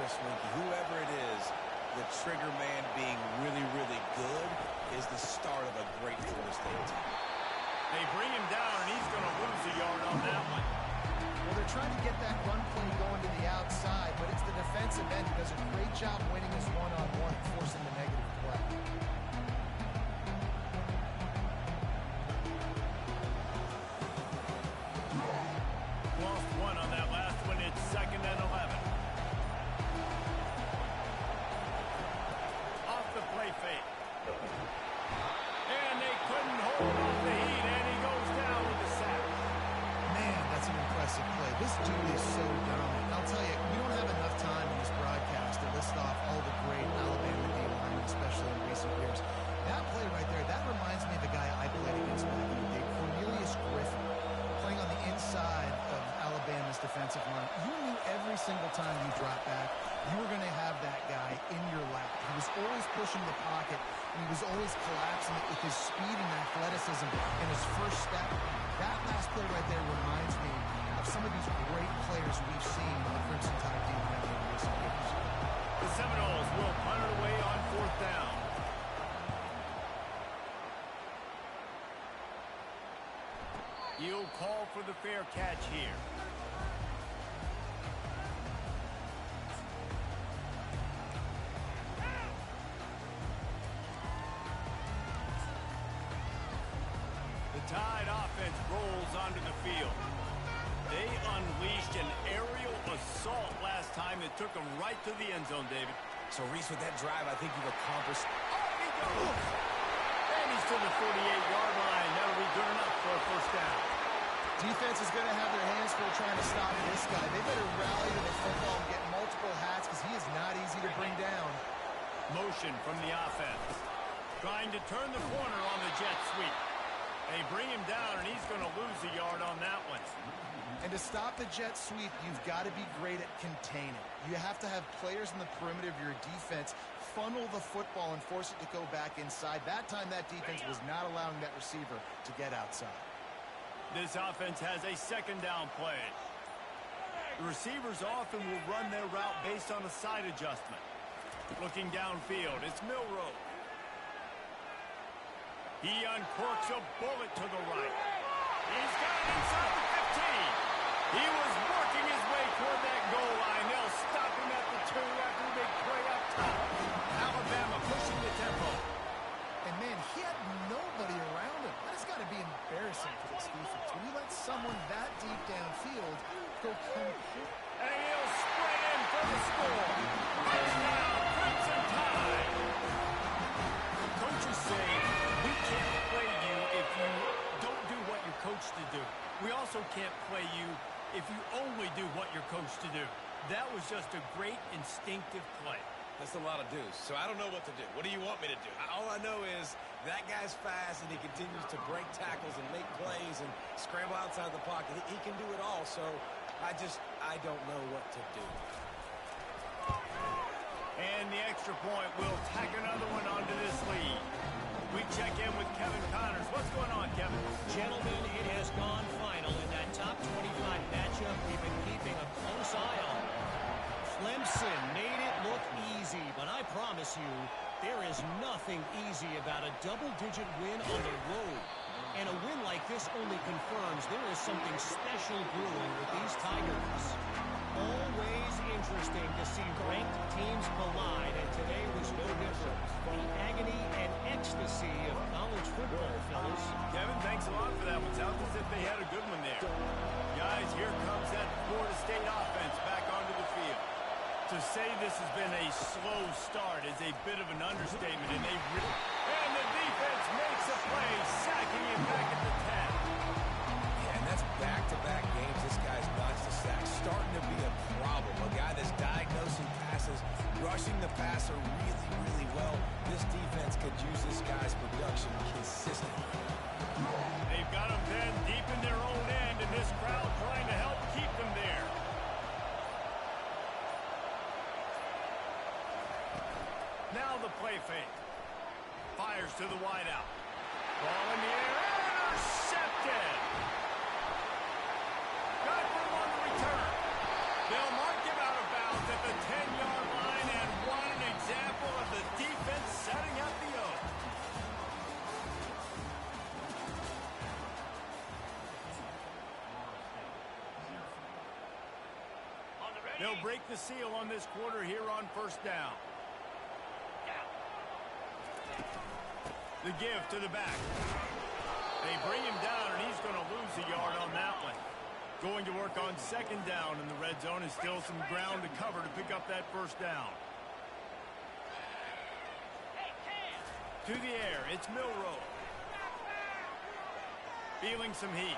Chris Winkie, whoever it is, the trigger man being really, really good is the start of a great Florida State team. They bring him down, and he's going to lose a yard on that one. Well, they're trying to get that run play going to the outside, but it's the defensive end who does a great job winning this one-on-one and forcing the negative play. Lost one on that last one. It's 2nd and 11. Off the play fake. And they couldn't hold off the heat, and he goes down with the sack. Man, that's an impressive play. This dude is so dominant. I'll tell you, we don't have enough time in this broadcast to list off all the great Alabama D-linemen, especially in recent years. That play right there, that reminds me of the guy I played against back in the day, Cornelius Griffin, playing on the inside of Alabama's defensive line. You knew every single time you dropped back, you were going to have that guy in your lap. He was always pushing the pocket, and he was always collapsing it with his speed and athleticism and his first step. That last play right there reminds me of some of these great players we've seen on the Crimson Tide D-line in recent years. The Seminoles will punt it away on 4th down. You'll call for the fair catch here. The Tide offense rolls onto the field. They unleashed an aerial assault last time that took them right to the end zone, David. So, Reese, with that drive, I think you've accomplished... Off he goes! And he's to the 48-yard line. That'll be good enough for a 1st down. Defense is going to have their hands full trying to stop this guy. They better rally to the football and get multiple hats because he is not easy to bring down. Motion from the offense. Trying to turn the corner on the jet sweep. They bring him down, and he's going to lose a yard on that one. And to stop the jet sweep, you've got to be great at containing. You have to have players in the perimeter of your defense funnel the football and force it to go back inside. That time, that defense was not allowing that receiver to get outside. This offense has a 2nd down play. The receivers often will run their route based on a side adjustment. Looking downfield, it's Milroe. He uncorks a bullet to the right. He's got it inside the 15. He was working his way toward that goal line. They'll stop him at the 2 after the big play up top. Alabama pushing the tempo. And, man, he had nobody around him. That's got to be embarrassing for this defense. When you let someone that deep downfield go complete. And he'll spread in for the score. Touchdown, Crimson Tide. Coaches say we can't play you if you don't do what you're coached to do. We also can't play you if you only do what you're coached to do. That was just a great instinctive play. That's a lot of dudes, so I don't know what to do. What do you want me to do? All I know is that guy's fast, and he continues to break tackles and make plays and scramble outside the pocket. He can do it all, so I don't know what to do. And the extra point will tack another one onto this lead. We check in with Kevin Connors. What's going on, Kevin? Gentlemen, it has gone final in that top 25 matchup we've been keeping a close eye on. Clemson made it look easy, but I promise you, there is nothing easy about a double-digit win on the road. And a win like this only confirms there is something special brewing with these Tigers. Always interesting to see ranked teams collide, and today was no different. The agony and ecstasy of college football, fellas. Kevin, thanks a lot for that one. Sounds as if they had a good one there. Guys, here comes that Florida State offense back onto the field. To say this has been a slow start is a bit of an understatement, and and the defense makes a play, sacking him back at the 10. Yeah, and that's back-to-back games this guy's notched a sack. Starting to be a problem. A guy that's diagnosing passes, rushing the passer really, really well. This defense could use this guy's production consistently. They've got him then deep in their own end, and this crowd trying to help keep them there. Now the play fake. Fires to the wideout. Ball in the air. Intercepted. Got room on the return. They'll mark him out of bounds at the 10-yard They'll break the seal on this quarter here on first down. The give to the back. They bring him down, and he's going to lose a yard on that one. Going to work on second down in the red zone, and still some ground to cover to pick up that first down. To the air, it's Milroe. Feeling some heat.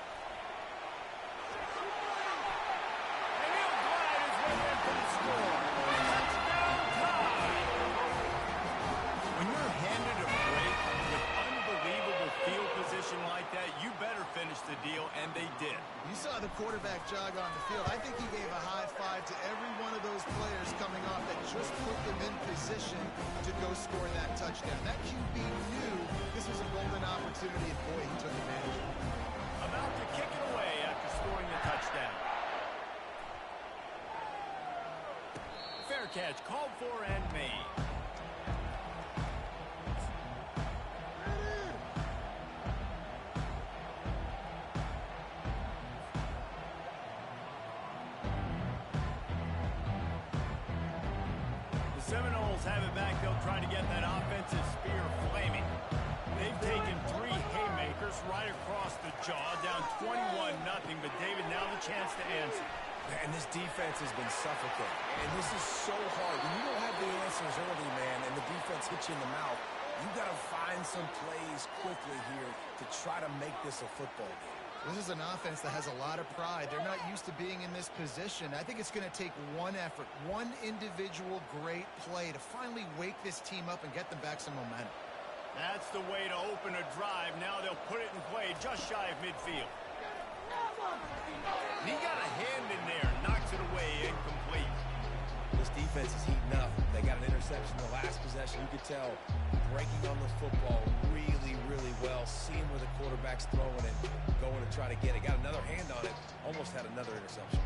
And he'll glide his way in for the score. Touchdown tie! When you're handed a break with unbelievable field position like that, you better finish the deal, and they did. You saw the quarterback jog on the field. I think he gave a high five to every one of those players coming off that just put them in position to go score that touchdown. That QB knew this was a golden opportunity, and boy, he took advantage of it. About to kick it away after scoring the touchdown. Fair catch called for and made. The Seminoles have it back. They'll try to get that offensive spear flaming. They've taken 3 haymakers right across the jaw, down 21-0. But David, now the chance to answer. And this defense has been suffocating. And this is so hard. When you don't have the answers early, man, and the defense hits you in the mouth, you got to find some plays quickly here to try to make this a football game. This is an offense that has a lot of pride. They're not used to being in this position. I think it's going to take one effort, one individual great play to finally wake this team up and get them back some momentum. That's the way to open a drive. Now they'll put it in play just shy of midfield. He got a hand in there, knocks it away, incomplete. This defense is heating up. They got an interception the last possession. You could tell breaking on the football really, really well, seeing where the quarterback's throwing it, going to try to get it. Got another hand on it, almost had another interception.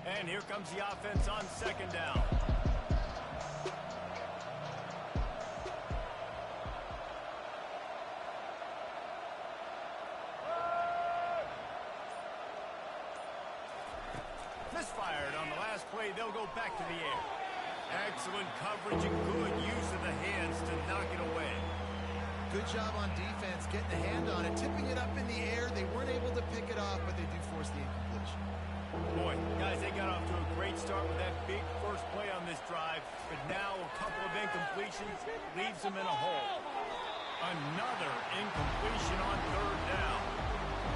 And here comes the offense on second down. Misfired on the last play. They'll go back to the air. Excellent coverage and good use of the hands to knock it away. Good job on defense, getting a hand on it, tipping it up in the air. They weren't able to pick it off, but they do force the incompletion. Boy, guys, they got off to a great start with that big first play on this drive, but now a couple of incompletions leaves them in a hole. Another incompletion on third down.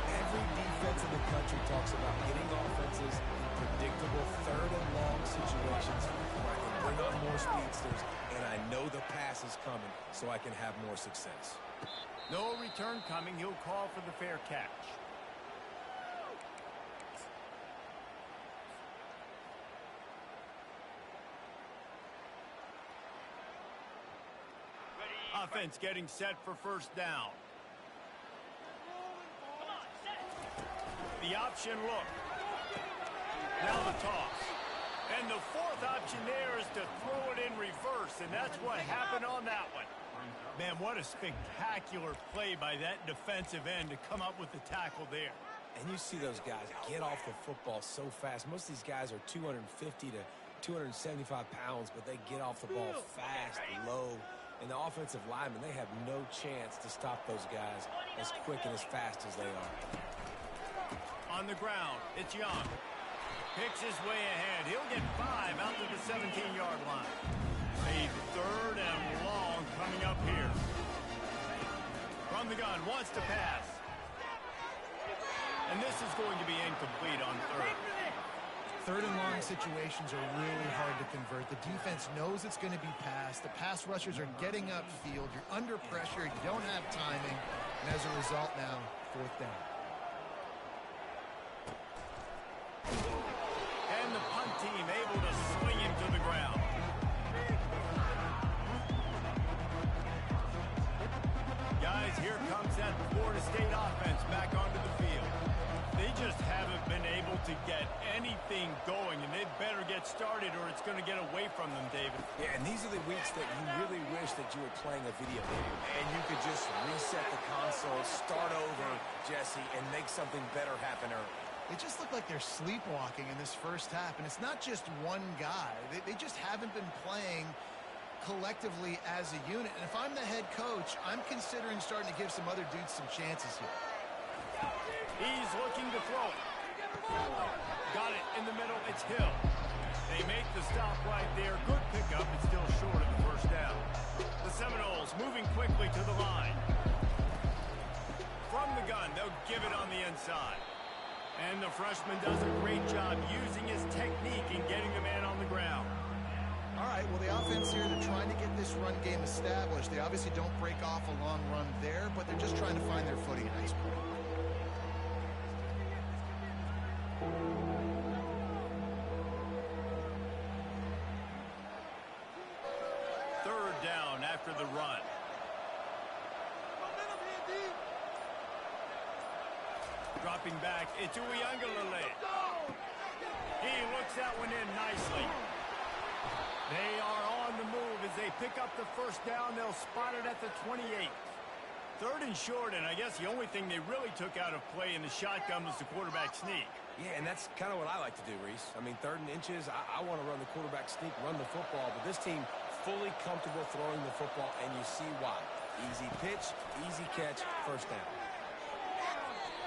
Every defense in the country talks about getting offenses in predictable third and long situations where I can bring up more speedsters, and I know the pass is coming, so I can have more success. No return coming. He'll call for the fair catch. Offense getting set for first down. The option look. Now the toss. And the fourth option there is to throw it in reverse, and that's what happened on that one. Man, what a spectacular play by that defensive end to come up with the tackle there. And you see those guys get off the football so fast. Most of these guys are 250 to 275 pounds, but they get off the ball fast, low. And the offensive linemen, they have no chance to stop those guys as quick and as fast as they are. On the ground, it's Young. Picks his way ahead. He'll get 5 out to the 17-yard line. A third and long coming up here. From the gun, wants to pass. And this is going to be incomplete on third. Third and long situations are really hard to convert. The defense knows it's going to be passed. The pass rushers are getting upfield. You're under pressure. You don't have timing. And as a result now, fourth down. And the punt team able to swing him to the ground. Guys, here comes that Florida State offense back onto the field. They just haven't been able to get anything going, and they better get started or it's going to get away from them, David. Yeah, and these are the weeks that you really wish that you were playing a video game and you could just reset the console, start over, make something better happen early. They just look like they're sleepwalking in this first half, and it's not just one guy. They just haven't been playing collectively as a unit. And if I'm the head coach, I'm considering starting to give some other dudes some chances here. He's looking to throw it. Got it in the middle. It's Hill. They make the stop right there. Good pickup. It's still short of the first down. The Seminoles moving quickly to the line. From the gun, they'll give it on the inside. And the freshman does a great job using his technique and getting the man on the ground. All right, well, the offense here, they're trying to get this run game established. They obviously don't break off a long run there, but they're just trying to find their footing at this point. Third down after the run. Dropping back, it's Uiagalelei. He looks that one in nicely. They are on the move as they pick up the first down. They'll spot it at the 28. Third and short, and I guess the only thing they really took out of play in the shotgun was the quarterback sneak. Yeah, and that's kind of what I like to do, Reese. I mean, 3rd and inches, I want to run the quarterback sneak, run the football, but this team fully comfortable throwing the football, and you see why. Easy pitch, easy catch, first down.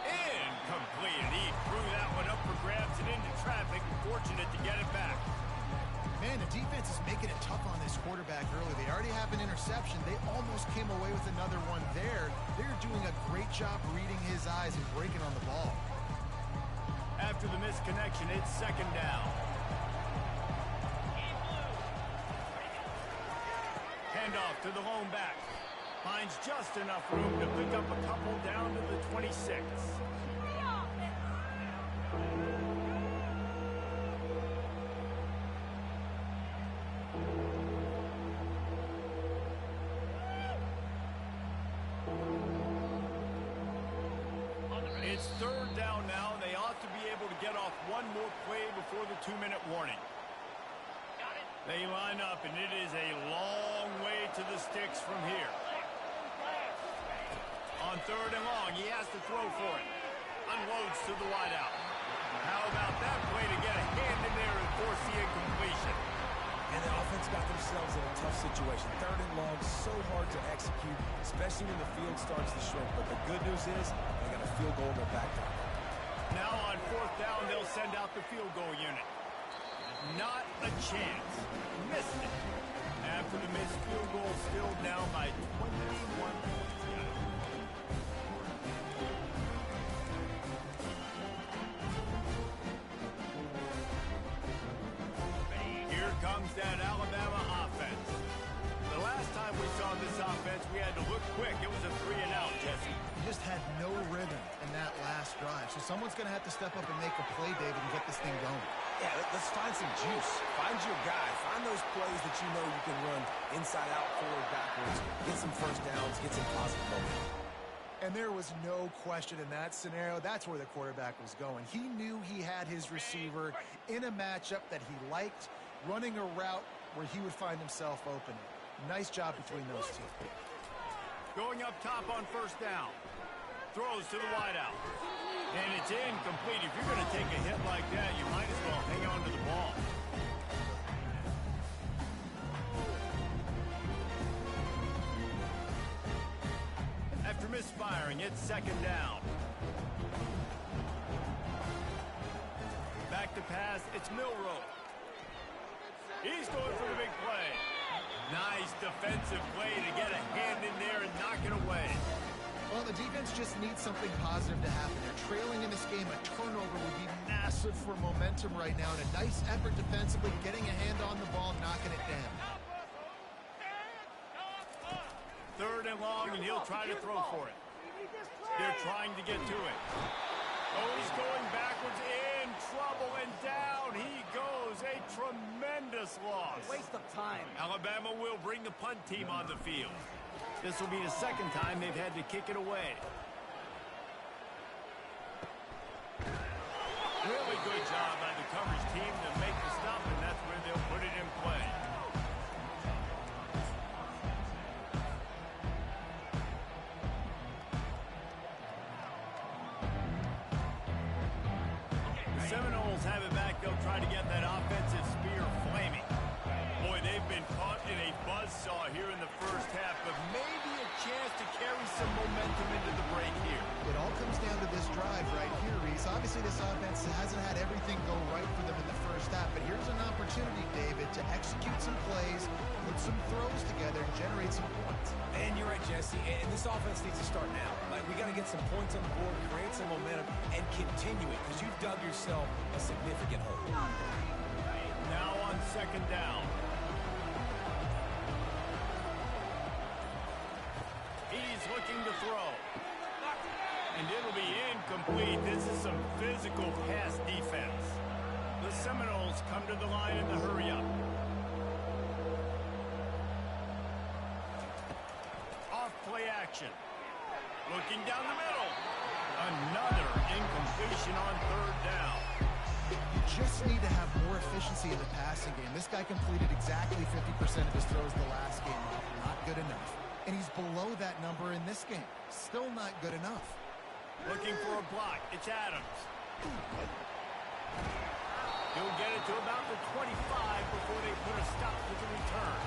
Incomplete. He threw that one up for grabs and into traffic. Fortunate to get it back. Man, the defense is making it tough on this quarterback early. They already have an interception. They almost came away with another one there. They're doing a great job reading his eyes and breaking on the ball. After the misconnection, it's second down. Handoff to the lone back. Finds just enough room to pick up a couple down to the 26. It's third down now. They ought to be able to get off one more play before the 2-minute warning. They line up, and it is a long way to the sticks from here. On third and long, he has to throw for it. Unloads to the wideout. How about that play to get a hand in there and force the incompletion? And the offense got themselves in a tough situation. 3rd and long, so hard to execute, especially when the field starts to shrink. But the good news is they got a field goal in their back pocket. Now on 4th down, they'll send out the field goal unit. Not a chance. Missed it. After the missed field goal, still down by 21 points. Here comes that Alabama offense. The last time we saw this offense, we had to look quick. It was a 3-and-out, Jesse. He just had no rhythm in that last drive. So someone's going to have to step up and make a play, David, and get this thing going. Yeah, let's find some juice. Find your guy. Find those plays that you know you can run inside out, forward, backwards. Get some first downs. Get some positive momentum. And there was no question in that scenario. That's where the quarterback was going. He knew he had his receiver in a matchup that he liked, running a route where he would find himself open. Nice job between those two. Going up top on first down. Throws to the wideout. And it's incomplete. If you're going to take a hit like that, you might as well hang on to the ball. After misfiring, it's second down. Back to pass, it's Milroe. He's going for the big play. Nice defensive play to get a hand in there and knock it away. Well, the defense just needs something positive to happen. They're trailing in this game. A turnover would be massive for momentum right now. And a nice effort defensively, getting a hand on the ball, knocking it down. Third and long, and he'll try to throw for it. They're trying to get to it. Oh, he's going backwards, in trouble, and down he goes. A tremendous loss. Waste of time. Alabama will bring the punt team on the field. This will be the second time they've had to kick it away. Really good job by the coverage team to make the stop, and that's where they'll put it in play. Seminoles have it back. They'll try to get that offensive spear flaming. Boy, they've been caught in a buzzsaw here in the first half, but maybe a chance to carry some momentum into the break here. It all comes down to this drive right here, Reese. Obviously, this offense hasn't had everything go right for them in the first half, but here's an opportunity, David, to execute some plays, put some throws together, and generate some points. And you're right, Jesse, and this offense needs to start now. Like, we got to get some points on the board, create some momentum, and continue it, because you've dug yourself a significant hole. Now on second down. He's looking to throw. And it'll be incomplete. This is some physical pass defense. The Seminoles come to the line in the hurry-up. Off play action. Looking down the middle. Another incompletion on third down. You just need to have more efficiency in the passing game. This guy completed exactly 50% of his throws the last game. Not good enough. And he's below that number in this game. Still not good enough. Looking for a block. It's Adams. He'll get it to about the 25 before they put a stop to the return.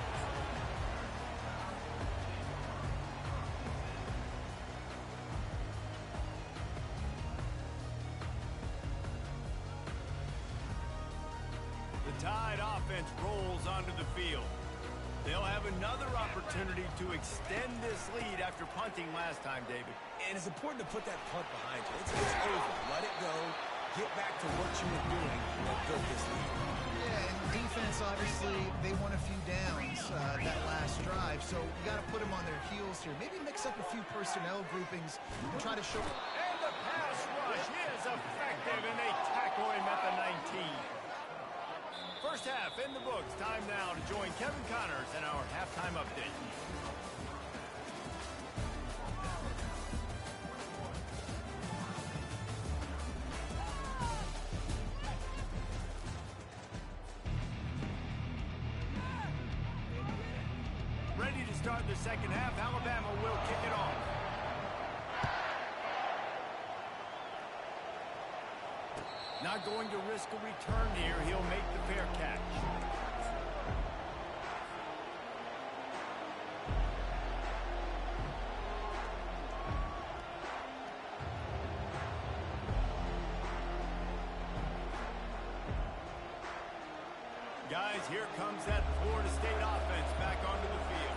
The Tide offense rolls onto the field. They'll have another opportunity to extend this lead after punting last time, David. And it's important to put that punt behind you. It's over. Let it go. Get back to what you were doing that built this lead. Yeah, and defense, obviously, they won a few downs that last drive, so you got to put them on their heels here. Maybe mix up a few personnel groupings and try to show... And the pass rush is effective, and they tackle him at the 19. First half in the books. Time now to join Kevin Connors in our halftime update. Ready to start the second half. Alabama will kick it off. Not going to risk a return here. He'll make the fair catch. Guys, here comes that Florida State offense back onto the field.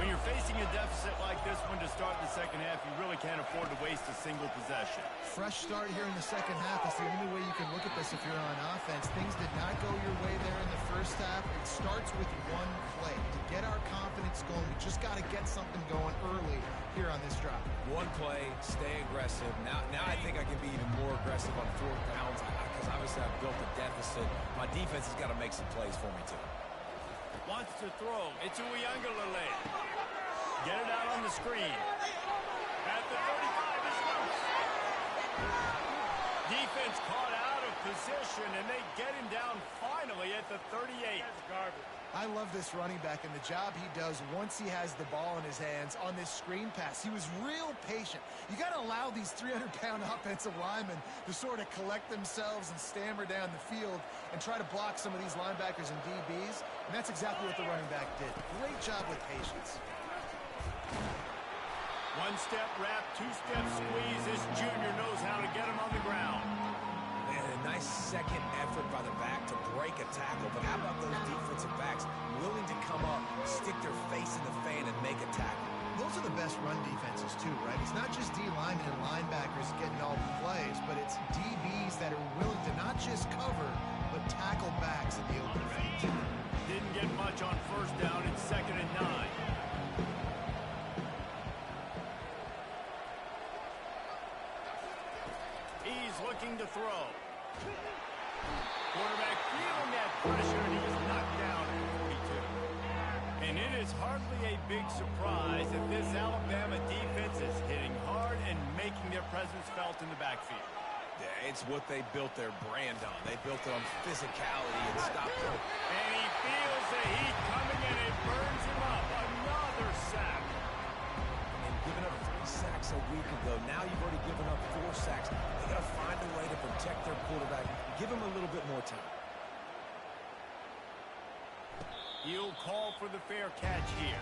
When you're facing a deficit like this one to start the second half, you really can't afford to waste a single possession. Fresh start here in the second half. That's the only way you can look at this if you're on offense. Things did not go your way there in the first half. It starts with one play. To get our confidence going, we just got to get something going early here on this drive. One play, stay aggressive. Now I think I can be even more aggressive on fourth downs because obviously I've built a deficit. My defense has got to make some plays for me too. Wants to throw. It's Uiagalelei. Get it out on the screen. At the 35 is loose. Defense caught out of position, and they get him down finally at the 38. That's garbage. I love this running back and the job he does once he has the ball in his hands on this screen pass. He was real patient. You got to allow these 300-pound offensive linemen to sort of collect themselves and stammer down the field and try to block some of these linebackers and DBs, and that's exactly what the running back did. Great job with patience. One-step wrap, two-step squeeze. This junior knows how to get him on the ground. Man, a nice second effort by the back to break a tackle, but how about those defensive backs willing to come up, stick their face in the fan, and make a tackle? Those are the best run defenses too, right? It's not just D-linemen and linebackers getting all the plays, but it's DBs that are willing to not just cover, but tackle backs in the open field. Didn't get much on first down. It's 2nd and 9. He's looking to throw. Quarterback feeling that pressure, and he's knocked down at 42. And it is hardly a big surprise that this Alabama defense is hitting hard and making their presence felt in the backfield. Yeah, it's what they built their brand on. They built it on physicality and stop throw. And he feels the heat coming, and it burns him up. Another sack. And giving up 3 sacks sacks a week ago. Now you've already given up 4 sacks. They got to find a way to protect their quarterback. Give him a little bit more time. He'll call for the fair catch here.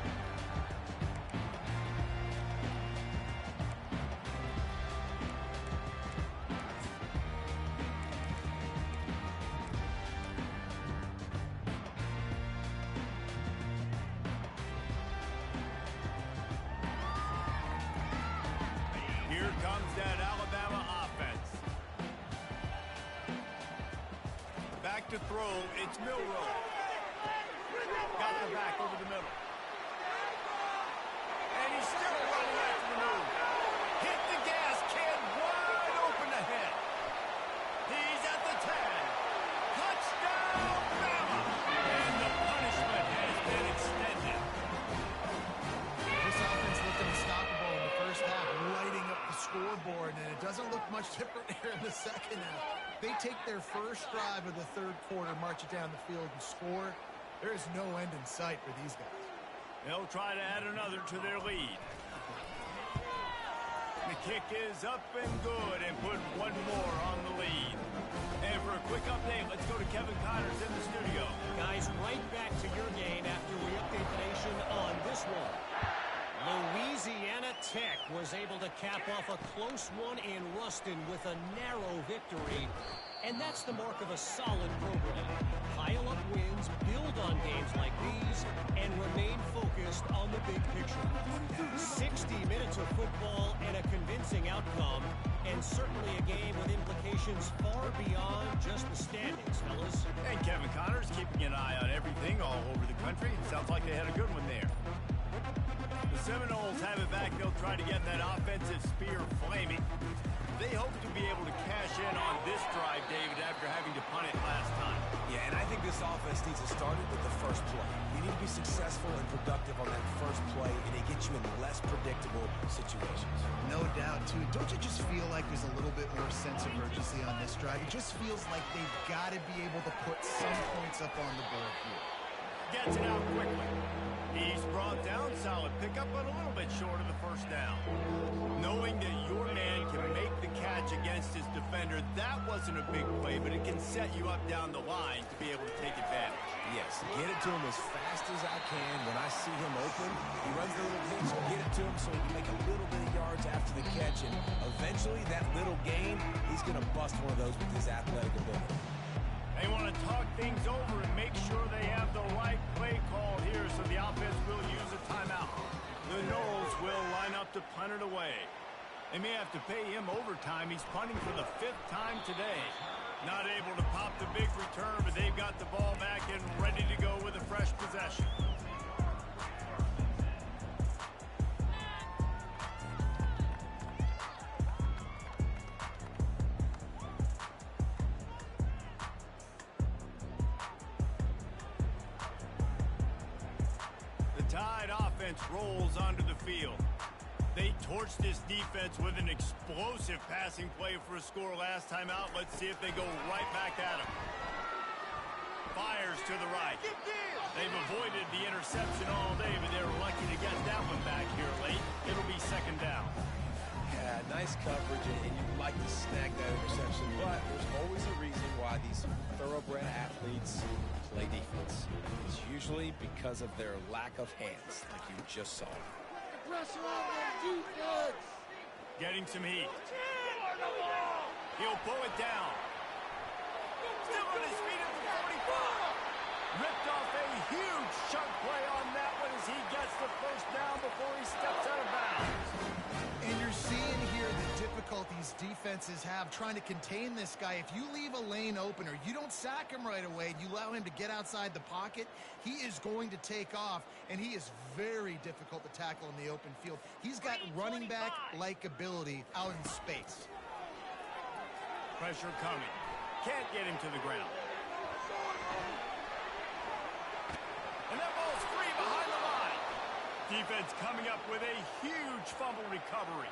Here comes that Alabama offense. Back to throw, it's Milroe. Got the back over the middle. And he's still running after the move. Hit the gas can wide open ahead. He's at the 10. Touchdown, Bama! And the punishment has been extended. This offense looked unstoppable in the first half, lighting up the scoreboard, and it doesn't look much different here in the second half. They take their first drive of the third quarter, march it down the field, and score. There is no end in sight for these guys. They'll try to add another to their lead. The kick is up and good and put one more on the lead. And for a quick update, let's go to Kevin Connors in the studio. Guys, right back to your game after we update the nation on this one. Louisiana Tech was able to cap off a close one in Ruston with a narrow victory. And that's the mark of a solid program. Pile up wins, build on games like these, and remain focused on the big picture. 60 minutes of football and a convincing outcome, and certainly a game with implications far beyond just the standings, fellas. And Kevin Connors keeping an eye on everything all over the country. Sounds like they had a good one there. The Seminoles have it back. They'll try to get that offensive spear flaming. They hope to be able to cash in on this drive, David, after having to punt it last time. Yeah, and I think this offense needs to start it with the first play. You need to be successful and productive on that first play, and it gets you in less predictable situations. No doubt, too. Don't you just feel like there's a little bit more sense of urgency on this drive? It just feels like they've got to be able to put some points up on the board here. Gets it out quickly. He's brought down, solid pickup, but a little bit short of the first down. Knowing that your man can make the catch against his defender, that wasn't a big play, but it can set you up down the line to be able to take advantage. Yes, get it to him as fast as I can. When I see him open, he runs the little pitch, get it to him so he can make a little bit of yards after the catch, and eventually that little gain, he's going to bust one of those with his athletic ability. They want to talk things over and make sure they have the right play call here, so the offense will use a timeout. The Noles will line up to punt it away. They may have to pay him overtime. He's punting for the 5th time today. Not able to pop the big return, but they've got the ball back and ready to go with a fresh possession. Tide offense rolls onto the field. They torched this defense with an explosive passing play for a score last time out. Let's see if they go right back at him. Fires to the right. They've avoided the interception all day, but they're lucky to get that one back here late. It'll be 2nd down. Yeah, nice coverage, and you'd like to snag that interception, but there's always a reason why these thoroughbred athletes play defense. It's usually because of their lack of hands, like you just saw. Pressure on that defense. Getting some heat. He'll pull it down. Still on his feet at the 45. Ripped off a huge chunk play on that one as he gets the first down before he steps out of bounds. And you're seeing here the difficulties defenses have trying to contain this guy. If you leave a lane open or you don't sack him right away, you allow him to get outside the pocket, he is going to take off, and he is very difficult to tackle in the open field. He's got running back-like ability out in space. Pressure coming. Can't get him to the ground. And that ball's free behind the line. Defense coming up with a huge fumble recovery.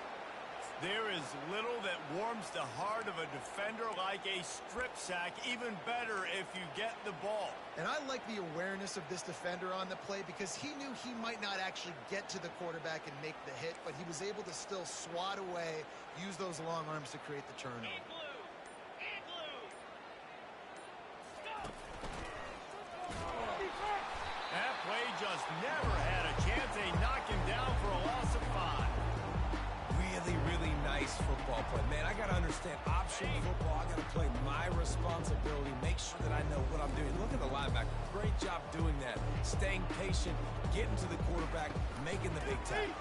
There is little that warms the heart of a defender like a strip sack, even better if you get the ball. And I like the awareness of this defender on the play because he knew he might not actually get to the quarterback and make the hit, but he was able to still swat away, use those long arms to create the turnover. That play just never had a chance. They knock him down for a loss of 5. Really nice football play. Man, I got to understand option football. I got to play my responsibility, make sure that I know what I'm doing. Look at the linebacker. Great job doing that. Staying patient, getting to the quarterback, making the big tackle.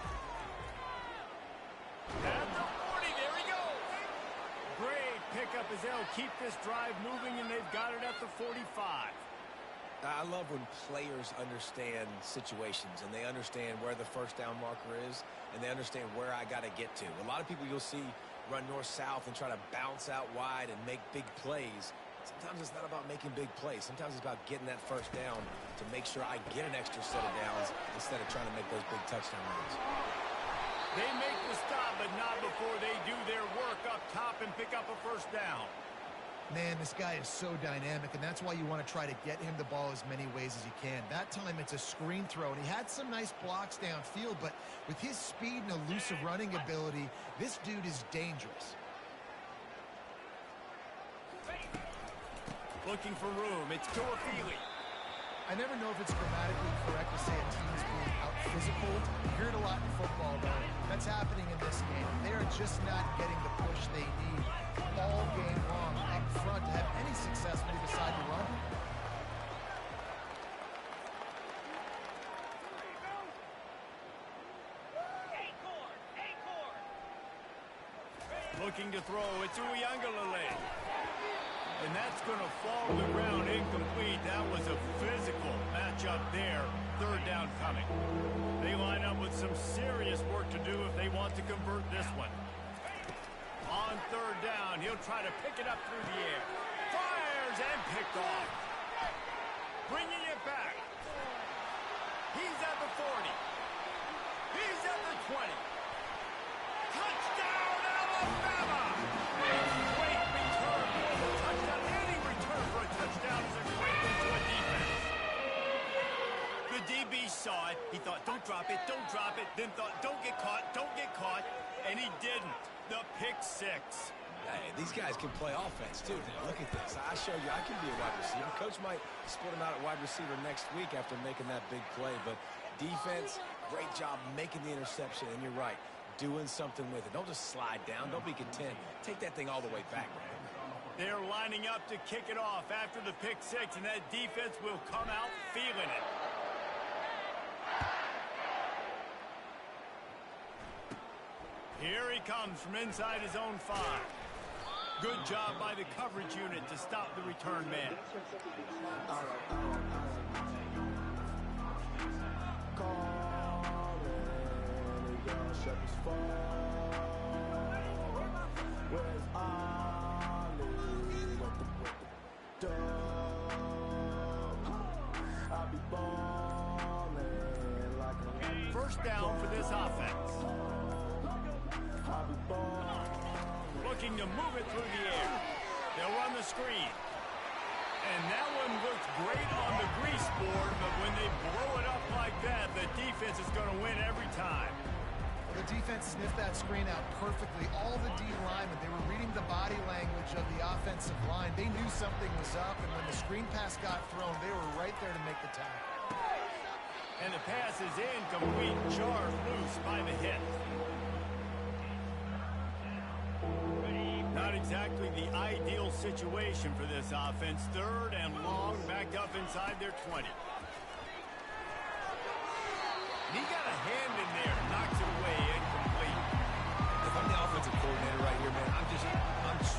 At the 40, there he goes. Great pickup as they'll keep this drive moving, and they've got it at the 45. I love when players understand situations and they understand where the first down marker is and they understand where I got to get to. A lot of people you'll see run north-south and try to bounce out wide and make big plays. Sometimes it's not about making big plays. Sometimes it's about getting that first down to make sure I get an extra set of downs instead of trying to make those big touchdown runs. They make the stop, but not before they do their work up top and pick up a first down. Man, this guy is so dynamic, and that's why you want to try to get him the ball as many ways as you can. That time, it's a screen throw, and he had some nice blocks downfield, but with his speed and elusive running ability, this dude is dangerous. Looking for room. It's Toafili. I never know if it's grammatically correct to say a team is being out-physical. You hear it a lot in football, though. That's happening in this game. They are just not getting the push they need all game long up front to have any success when they decide to run. Looking to throw. It's Uiagalelei. And that's going to fall to the ground incomplete. That was a physical matchup there. Third down coming. They line up with some serious work to do if they want to convert this one. On third down, he'll try to pick it up through the air. Fires and picked off. Bringing it back. He's at the 40. He's at the 20. Touchdown, Alabama! Great return for the touchdown. Any return for a touchdown is a great one to a defense. The DB saw it. He thought, don't drop it, don't drop it. Then thought, don't get caught, don't get caught. And he didn't. The pick six. Hey, these guys can play offense, too. Now, look at this. I showed you I can be a wide receiver. Coach might split him out at wide receiver next week after making that big play. But defense, great job making the interception. And you're right, doing something with it. Don't just slide down. Don't be content. Take that thing all the way back. They're lining up to kick it off after the pick six, and that defense will come out feeling it. Here he comes from inside his own 5. Good job by the coverage unit to stop the return man. First down for this offense. Looking to move it through the air. They'll run the screen. And that one looks great on the grease board, but when they blow it up like that, the defense is going to win every time. The defense sniffed that screen out perfectly. All the D linemen, they were reading the body language of the offensive line. They knew something was up, and when the screen pass got thrown, they were right there to make the tackle. And the pass is incomplete, jarred loose by the hit. Not exactly the ideal situation for this offense. Third and long, back up inside their 20. And he got a hand in there, knocks it away, incomplete. If I'm the offensive coordinator right here, man, I'm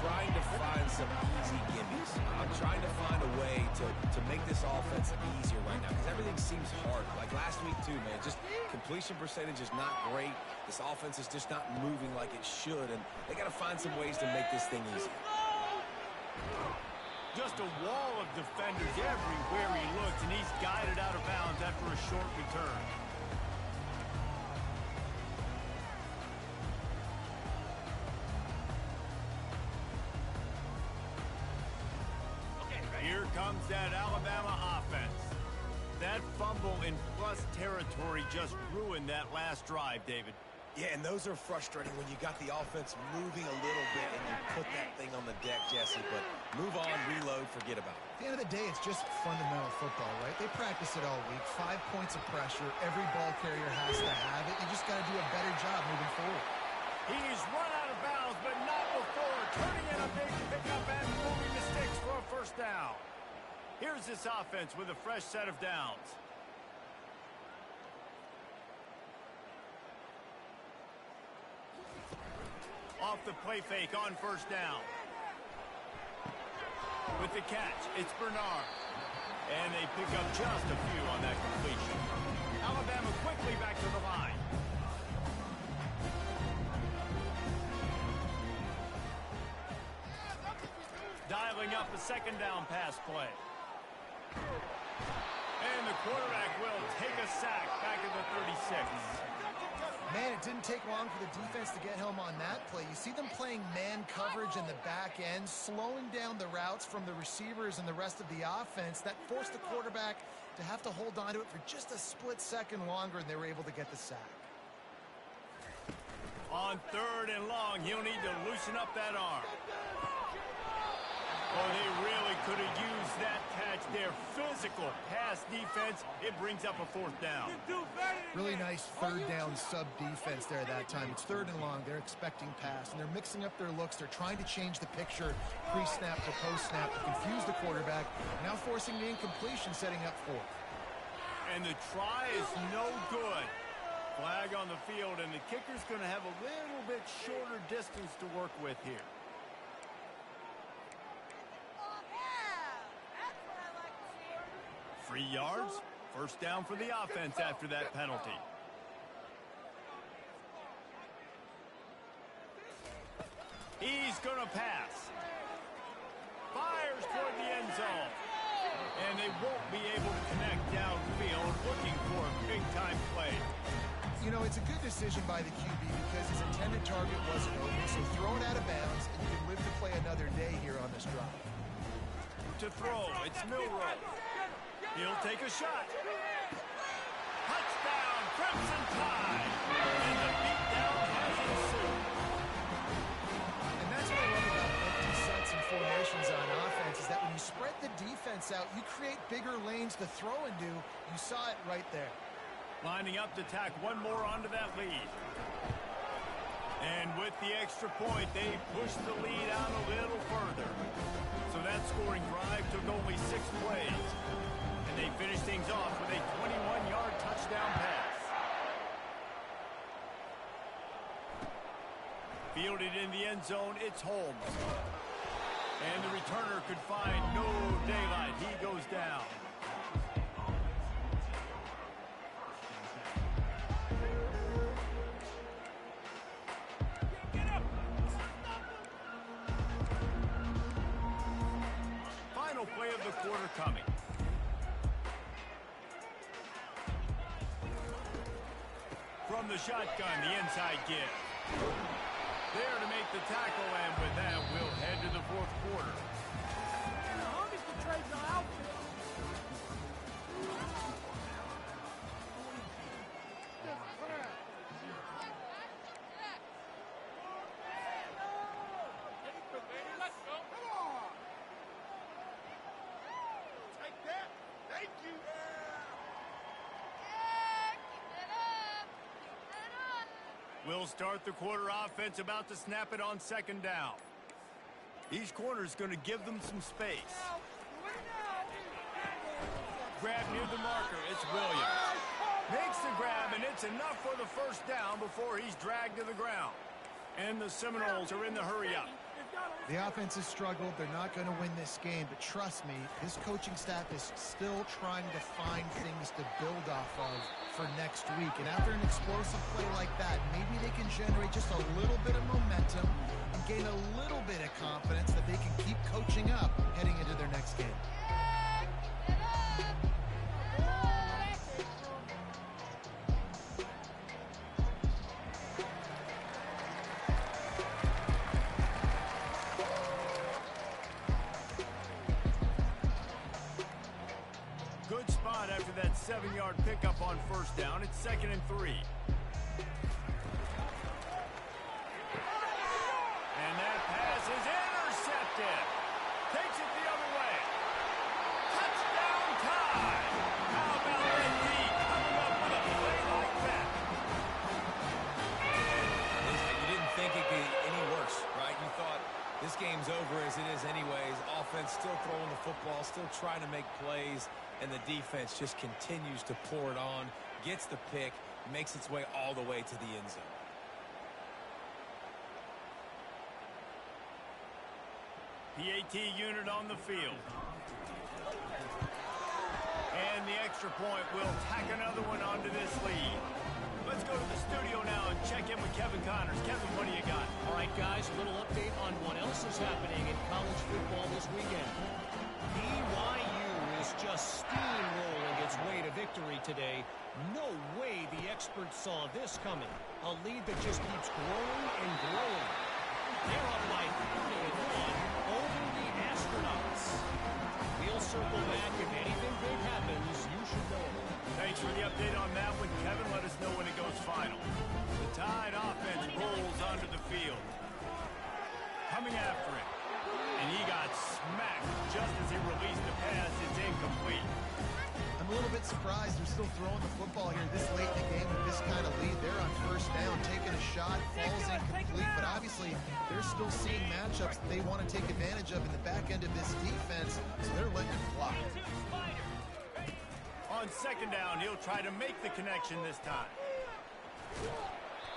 trying to find some easy gimmies. I'm trying to find a way to make this offense easier right now because everything seems hard. Like last week too, man, just completion percentage is not great. This offense is just not moving like it should, and they got to find some ways to make this thing easy. Just a wall of defenders everywhere he looks, and he's guided out of bounds after a short return. comes that Alabama offense. That fumble in plus territory just ruined that last drive, David. Yeah, and those are frustrating when you got the offense moving a little bit and you put that thing on the deck, Jesse. But move on, reload, forget about it. At the end of the day, it's just fundamental football, right? They practice it all week. 5 points of pressure. Every ball carrier has to have it. You just got to do a better job moving forward. He's run out of bounds, but not before turning in a big pickup and moving the sticks for a first down. Here's this offense with a fresh set of downs. Off the play fake on first down. With the catch, it's Bernard. And they pick up just a few on that completion. Alabama quickly back to the line. Dialing up a second down pass play. And the quarterback will take a sack back at the 36. Man, it didn't take long for the defense to get home on that play. You see them playing man coverage in the back end, slowing down the routes from the receivers and the rest of the offense. That forced the quarterback to have to hold on to it for just a split second longer, and they were able to get the sack. On 3rd and long, he'll need to loosen up that arm. Oh, they really could have used that catch there. Physical pass defense. It brings up a 4th down. Really nice 3rd down sub defense there that time. It's 3rd and long. They're expecting pass, and they're mixing up their looks. They're trying to change the picture pre-snap to post-snap to confuse the quarterback, now forcing the incompletion, setting up 4th. And the try is no good. Flag on the field, and the kicker's going to have a little bit shorter distance to work with here. Free yards, first down for the offense after that penalty. He's going to pass. Fires toward the end zone. And they won't be able to connect downfield, looking for a big-time play. You know, it's a good decision by the QB because his intended target wasn't open, so throw it out of bounds, and you can live to play another day here on this drive. To throw, it's Milroe. He'll take a shot. Touchdown, Crimson Tide. And the beatdown has ensued. And that's what I love about empty sets and formations on offense is that when you spread the defense out, you create bigger lanes to throw into. You saw it right there. Lining up to tack one more onto that lead. And with the extra point, they push the lead out a little further. So that scoring drive took only 6 plays. And they finish things off with a 21-yard touchdown pass. Fielded in the end zone, it's Holmes. And the returner could find no daylight. He goes down. Final play of the quarter coming. From the shotgun, the inside give. There to make the tackle, and with that, we'll head to the 4th quarter. We'll start the quarter offense, about to snap it on 2nd down. Each corner is going to give them some space. Grab near the marker, it's Williams. Makes the grab, and it's enough for the first down before he's dragged to the ground. And the Seminoles are in the hurry-up. The offense has struggled. They're not going to win this game, but trust me, his coaching staff is still trying to find things to build off of for next week. And after an explosive play like that, maybe they can generate just a little bit of momentum and gain a little bit of confidence that they can keep coaching up heading into their next game. that 7-yard pickup on first down. It's 2nd and 3. And that pass is intercepted. Takes it the other way. Touchdown time. How about that D coming up with a play like that? You didn't think it could get any worse, right? You thought this game's over as it is anyways. Offense still throwing the football, still trying to make plays, and the defense just continues to pour it on, gets the pick, makes its way all the way to the end zone. PAT unit on the field. And the extra point will tack another one onto this lead. Let's go to the studio now and check in with Kevin Connors. Kevin, what do you got? All right, guys, a little update on what else is happening in college football this weekend. BYU is just steamrolling its way to victory today. No way the experts saw this coming. A lead that just keeps growing and growing. They're up by 31 over the Astronauts. We'll circle back. If anything big happens, you should know. Thanks for the update on that one, Kevin. Let us know when it goes final. The Tide offense rolls onto the field. Coming after it. And he got smacked just as he released the pass. It's incomplete. I'm a little bit surprised they're still throwing the football here this late in the game with this kind of lead. They're on first down, taking a shot, falls incomplete, but obviously they're still seeing matchups that they want to take advantage of in the back end of this defense, so they're letting it fly. On second down, he'll try to make the connection this time.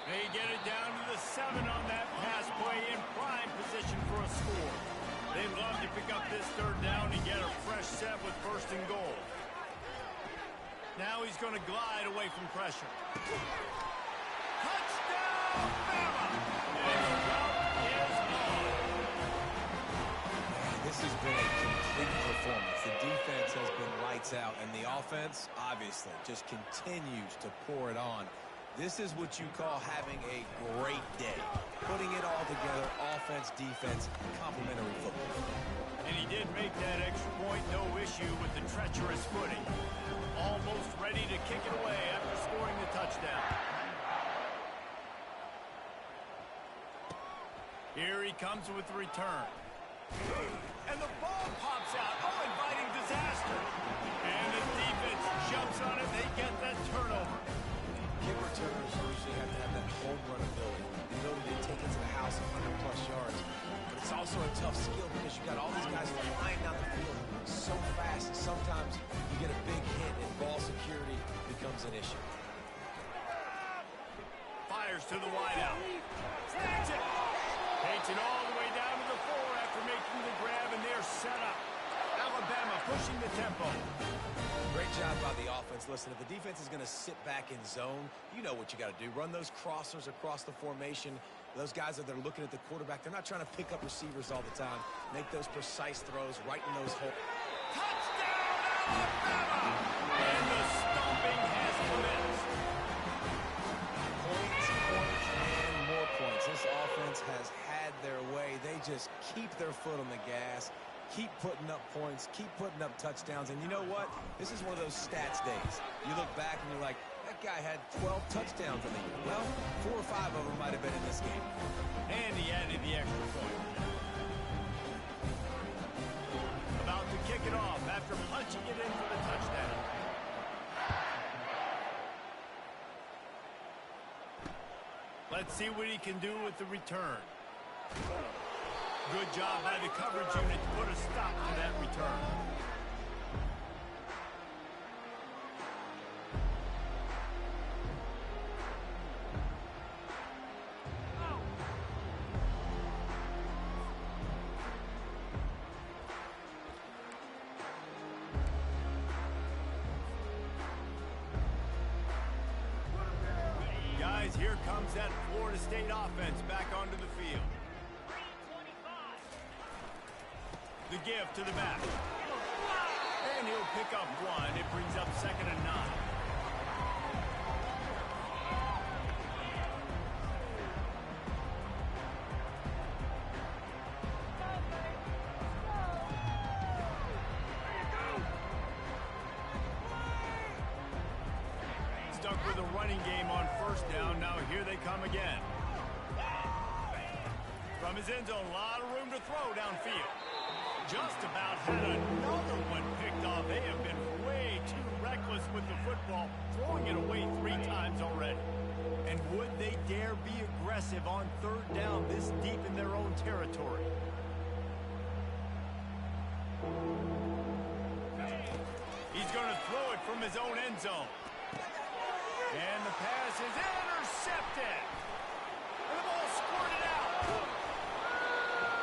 They get it down to the 7 on that pass play in prime position for a score. They'd love to pick up this third down and get a fresh set with first and goal. Now he's going to glide away from pressure. Touchdown, Bama! And the route is on. This has been a complete performance. The defense has been lights out, and the offense, obviously, just continues to pour it on. This is what you call having a great day. Putting it all together, offense, defense, complementary football. And he did make that extra point, no issue with the treacherous footing. Almost ready to kick it away after scoring the touchdown. Here he comes with the return. And the ball pops out. Oh, inviting disaster. And the defense jumps on it. They get that turnover. Kick returners usually have to have that home run ability, the ability to take it to the house 100-plus yards. But it's also a tough skill because you've got all these guys flying down the field so fast. Sometimes you get a big hit and ball security becomes an issue. Fires to the wideout. Takes it. Takes it all the way down to the 4 after making the grab, and they're set up. Alabama pushing the tempo. Great job by the offense. Listen, if the defense is going to sit back in zone, you know what you got to do. Run those crossers across the formation. Those guys that they're looking at the quarterback, they're not trying to pick up receivers all the time. Make those precise throws right in those holes. Touchdown, Alabama! And the stomping has commenced. Points, and more points. This offense has had their way. They just keep their foot on the gas. Keep putting up points, keep putting up touchdowns, and you know what? This is one of those stats days. You look back and you're like, that guy had 12 touchdowns in the year. Well, 4 or 5 of them might have been in this game. And he added the extra point. About to kick it off after punching it in for the touchdown. Let's see what he can do with the return. Good job by the coverage unit to put a stop to that return. Guys, here comes that Florida State offense back onto the field. The give to the back. And he'll pick up 1. It brings up 2nd and 9. the running game on first down. Now here they come again. From his end zone, a lot of room to throw downfield. Just about had another one picked off. They have been way too reckless with the football, throwing it away 3 times already. And would they dare be aggressive on third down this deep in their own territory? He's going to throw it from his own end zone. And the pass is intercepted. And the ball squirted out.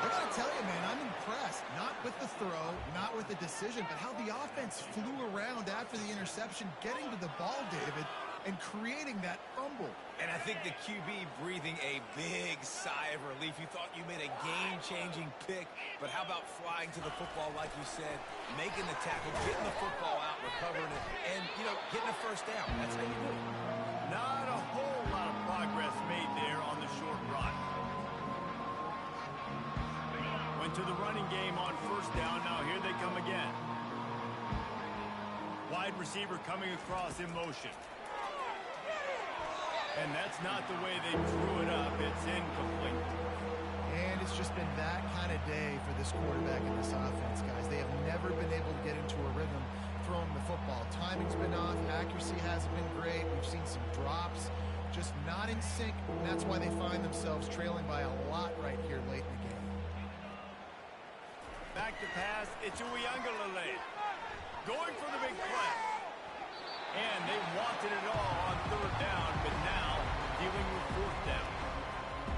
I gotta tell you, man, I'm impressed. Not with the throw, not with the decision, but how the offense flew around after the interception, getting to the ball, David, and creating that fumble. And I think the QB breathing a big sigh of relief. You thought you made a game-changing pick, but how about flying to the football, like you said, making the tackle, getting the football out, recovering it, and, you know, getting a first down. That's how you do it. Not a whole lot of progress made there on the short run. Went to the running game on first down. Now here they come again. Wide receiver coming across in motion. And that's not the way they drew it up. It's incomplete. And it's just been that kind of day for this quarterback and this offense, guys. They have never been able to get into a rhythm throwing the football. Timing's been off. Accuracy hasn't been great. We've seen some drops. Just not in sync. And that's why they find themselves trailing by a lot right here late in the game. Back to pass. It's Uiagalelei. Going for the big play. And they wanted it all on third down, but now dealing with fourth down.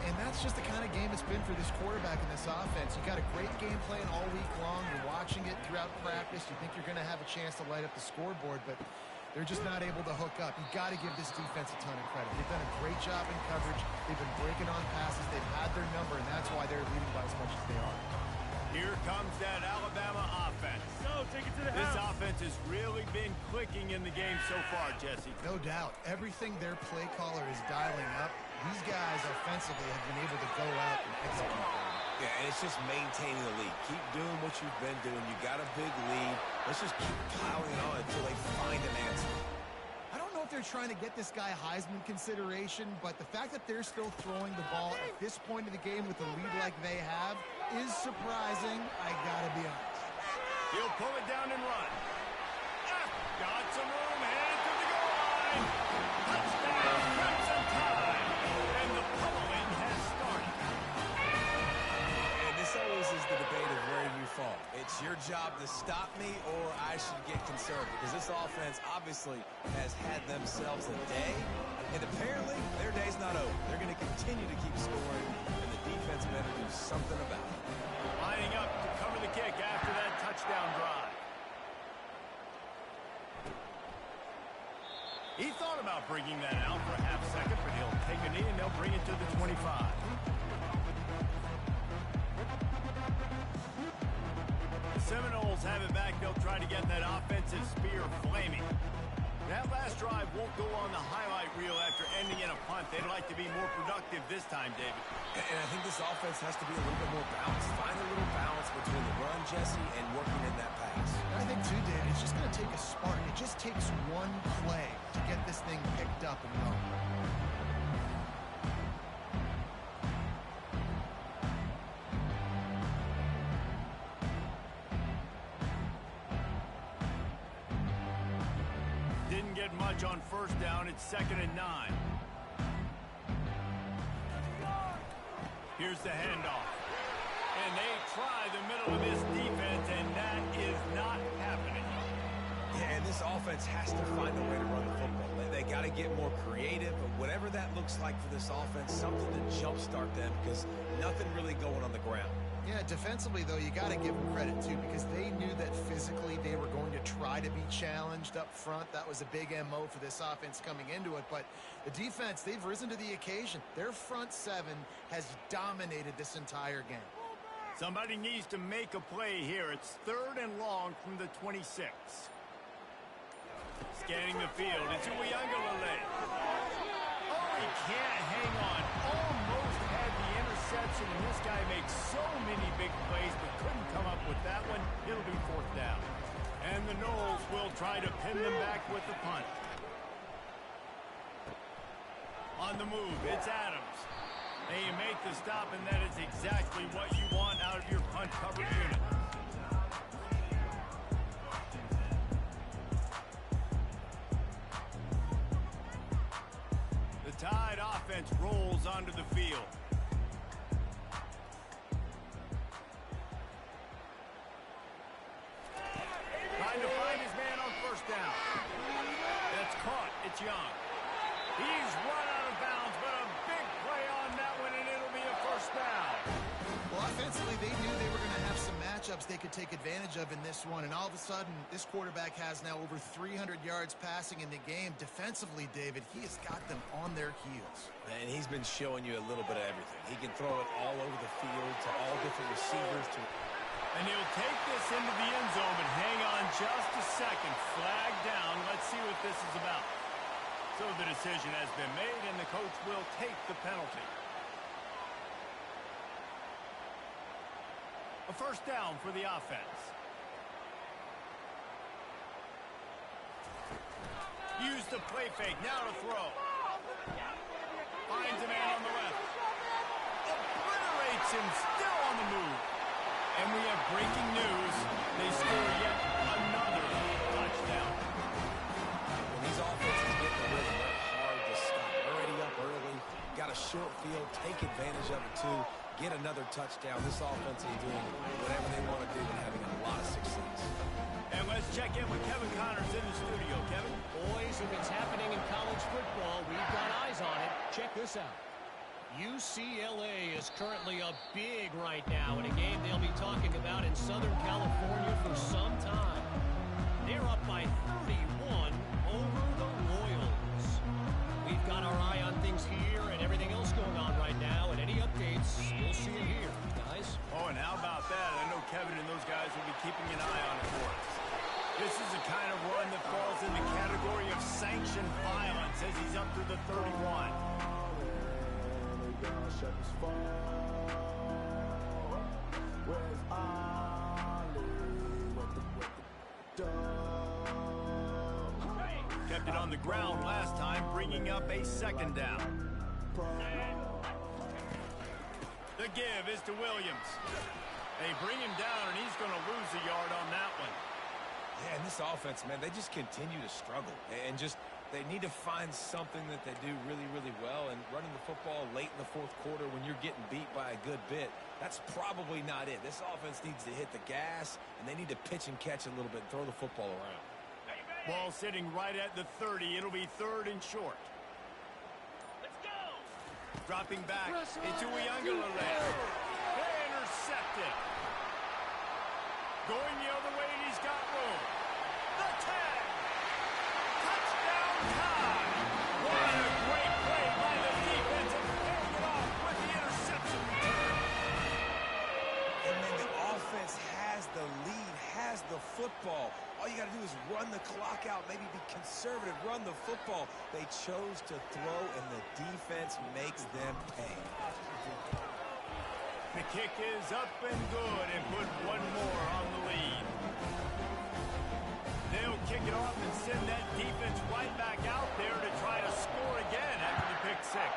And that's just the kind of game it's been for this quarterback and this offense. You got a great game plan all week long. You're watching it throughout practice. You think you're going to have a chance to light up the scoreboard, but they're just not able to hook up. You got to give this defense a ton of credit. They've done a great job in coverage. They've been breaking on passes. They've had their number, and that's why they're leading by as much as they are. Here comes that Alabama offense. No, take it to the This house. offense has really been clicking in the game so far, Jesse. No doubt. Everything their play caller is dialing up, these guys offensively have been able to go out and execute. Yeah, and it's just maintaining the lead. Keep doing what you've been doing. You got a big lead. Let's just keep piling on until they find an answer. I don't know if they're trying to get this guy Heisman consideration, but the fact that they're still throwing the ball at this point of the game with the lead like they have is surprising. I gotta be honest. He'll pull it down and run. Got some room, headed to the goal line. Touchdown, Crimson Tide. And the pummeling has started. And this always is the debate of where you fall. It's your job to stop me or I should get concerned because this offense obviously has had themselves a day, and apparently their day's not over. They're going to continue to keep scoring, and the defense better do something about it. Lining up to cover the kick after that touchdown drive. He thought about bringing that out for a half second, but he'll take a knee and they'll bring it to the 25. The Seminoles have it back. They'll try to get that offensive spear flaming. That last drive won't go on the highlight reel after ending in a punt. They'd like to be more productive this time, David. And I think this offense has to be a little bit more balanced. Find a little balance between the run, Jesse, and working in that pass. I think, too, David, it's just going to take a spark. It just takes one play to get this thing picked up and going. Didn't get much on first down. It's 2nd and 9. Here's the handoff. And they try the middle of this defense, and that is not happening. Yeah, and this offense has to find a way to run the football. They got to get more creative, but whatever that looks like for this offense, something to jumpstart them because nothing really going on the ground. Yeah, defensively, though, you got to give them credit, too, because they knew that physically they were going to try to be challenged up front. That was a big MO for this offense coming into it. But the defense, they've risen to the occasion. Their front seven has dominated this entire game. Somebody needs to make a play here. It's 3rd and long from the 26. Scanning the field. It's Uiagalelei. Oh, he can't hang on. Almost had the interception, and this guy makes so many big plays, but couldn't come up with that one. It'll be 4th down. And the Noles will try to pin them back with the punt. On the move, it's Adams. And you make the stop, and that is exactly what you want out of your punt cover unit. The Tide offense rolls onto the field. Trying to find his man on first down. That's caught. It's Young. He's run out of bounds, but a big play on that one, and it'll be a first down. Well, offensively, they knew they were going to have some matchups they could take advantage of in this one, and all of a sudden, this quarterback has now over 300 yards passing in the game. Defensively, David, he has got them on their heels. And he's been showing you a little bit of everything. He can throw it all over the field to all different receivers. And he'll take this into the end zone, but hang on just a second. Flag down. Let's see what this is about. So the decision has been made, and the coach will take the penalty. A first down for the offense. Use the play fake. Now to throw. Finds a man on the left. Obliterates him. Still on the move. And we have breaking news. They score yet another touchdown. When these offenses get the rhythm, they're hard to stop. Already up early. Got a short field. Take advantage of it, too. Get another touchdown. This offense is doing whatever they want to do and having a lot of success. And let's check in with Kevin Connors in the studio. Kevin? Boys, if it's happening in college football, we've got eyes on it. Check this out. UCLA is currently up big right now in a game they'll be talking about in Southern California for some time. They're up by 31 over the Royals. We've got our eye on things here and everything else going on right now, and any updates, you'll see it here, guys. Oh, and how about that? I know Kevin and those guys will be keeping an eye on it for us. This is the kind of run that falls in the category of sanctioned violence as he's up to the 31. Kept it on the ground last time, bringing up a second down. The give is to Williams. They bring him down, and he's going to lose a yard on that one. Yeah, and this offense, man, they just continue to struggle. And just, they need to find something that they do really, really well. And running the football late in the fourth quarter when you're getting beat by a good bit, that's probably not it. This offense needs to hit the gas, and they need to pitch and catch a little bit and throw the football around. Ball sitting right at the 30. It'll be third and short. Let's go! Dropping back into Uiagalelei. They intercept it. Going the other way, and he's got room. The tag! Touchdown time! What a great play by the defense, and paying it off with the interception return. And then the offense has the lead, has the football. All you got to do is run the clock out, maybe be conservative, run the football. They chose to throw, and the defense makes them pay. The kick is up and good, and put one more on the lead. They'll kick it off and send that defense right back out there to try to score again after the pick six.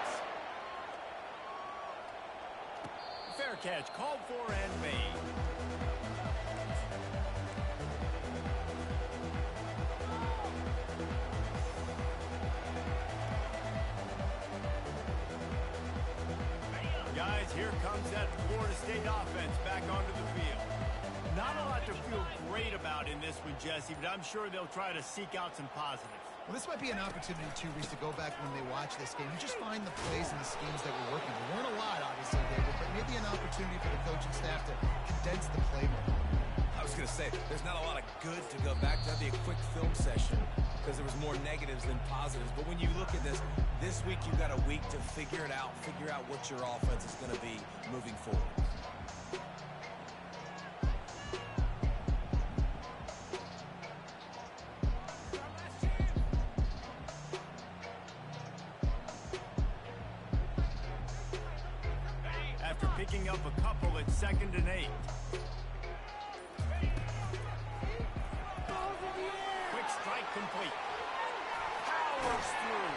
Fair catch, called for and made. Guys, here comes that Florida State offense back onto the field. Not a lot to feel great about in this one, Jesse, but I'm sure they'll try to seek out some positives. Well, this might be an opportunity, too, Reese, to go back when they watch this game and just find the plays and the schemes that were working. There weren't a lot, obviously, David, but maybe an opportunity for the coaching staff to condense the playbook. I was going to say, there's not a lot of good to go back to. That'd be a quick film session because there was more negatives than positives. But when you look at this week you got a week to figure it out, figure out what your offense is going to be moving forward. After picking up a couple, it's 2nd and 8. Quick strike complete. Powers through.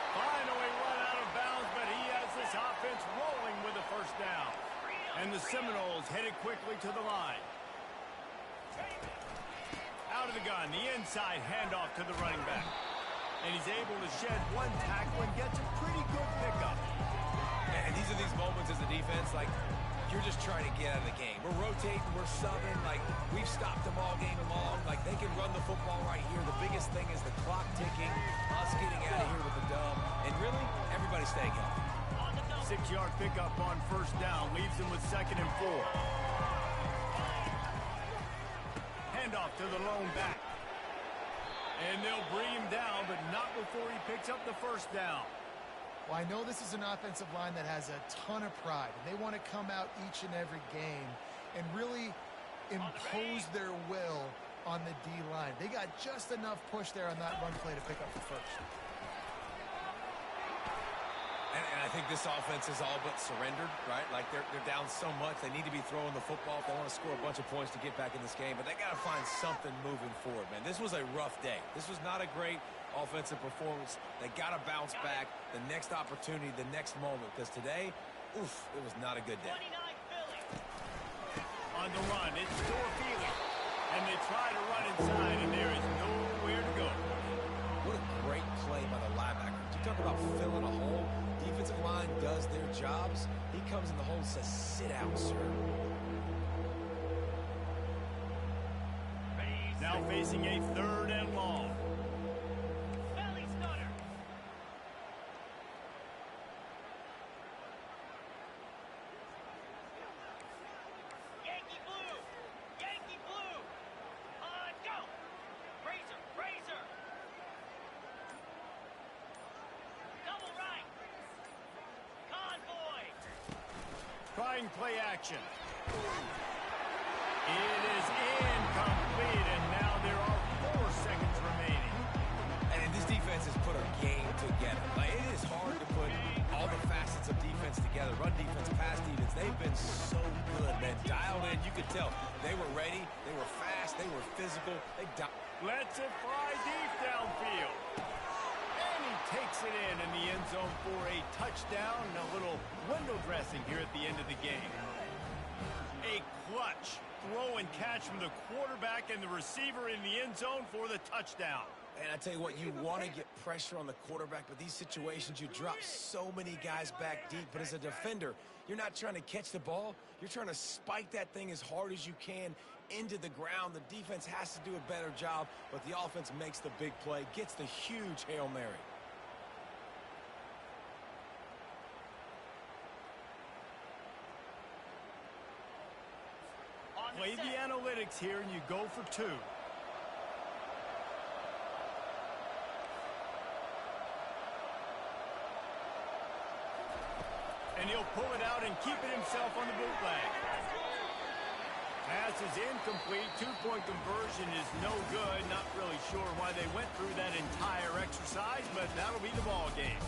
Finally run out of downs, but he has this offense rolling with a first down. And the Seminoles headed quickly to the line. Out of the gun, the inside handoff to the running back. And he's able to shed one tackle and gets a pretty good pickup. And these are these moments as a defense, like, you're just trying to get out of the game. We're rotating, we're subbing, like, we've stopped them all game long. Like, they can run the football right here. The biggest thing is the clock ticking, us getting out of here with the dub, and really, everybody staying healthy. 6-yard pickup on first down, leaves him with 2nd and 4. Handoff to the lone back. And they'll bring him down, but not before he picks up the first down. Well, I know this is an offensive line that has a ton of pride, and they want to come out each and every game and really impose their will on the D-line. They got just enough push there on that run play to pick up the first. And I think this offense is all but surrendered, right? Like, they're down so much. They need to be throwing the football if they want to score a bunch of points to get back in this game. But they got to find something moving forward, man. This was a rough day. This was not a great offensive performance. They got to bounce back the next opportunity, the next moment. Because today, oof, it was not a good day. On the run, it's Dorfield. And they try to run inside, and there is nowhere to go. What a great play by the linebacker. You talk about filling a hole. Defensive line does their jobs. He comes in the hole and says, sit out, sir. Now facing a 3rd and long. Yankee blue! Yankee blue! On, go! Razor! Razor! Double right! Convoy! Trying play action. It is incomplete, and now there are 4 seconds remaining. And this defense has put a game together. Like, it is hard to put all the facets of defense together. Run defense, pass defense. They've been so good, man. Dialed in. You could tell they were ready. They were fast. They were physical. Lets it fly deep downfield. And he takes it in the end zone for a touchdown and a little window dressing here at the end of the game. A clutch throw and catch from the quarterback and the receiver in the end zone for the touchdown. And I tell you what, you want to get pressure on the quarterback, but these situations, you drop so many guys back deep. But as a defender, you're not trying to catch the ball. You're trying to spike that thing as hard as you can into the ground. The defense has to do a better job, but the offense makes the big play, gets the huge Hail Mary. Play the analytics here, and you go for 2. And he'll pull it out and keep it himself on the bootleg. Pass is incomplete. 2-point conversion is no good. Not really sure why they went through that entire exercise, but that'll be the ball game.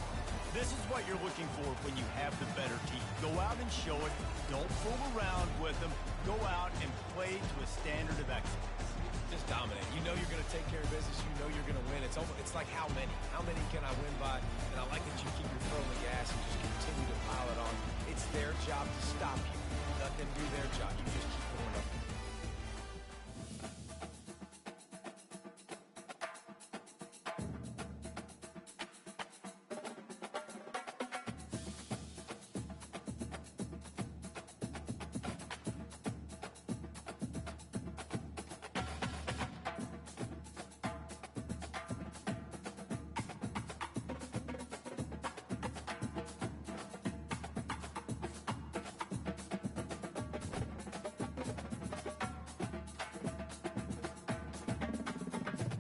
This is what you're looking for when you have the better team. Go out and show it. Don't fool around with them. Go out and play to a standard of excellence. Just dominate. You know you're going to take care of business. You know you're going to win. It's like how many? How many can I win by? And I like that you keep your foot on the gas and just continue to pile it on. It's their job to stop you.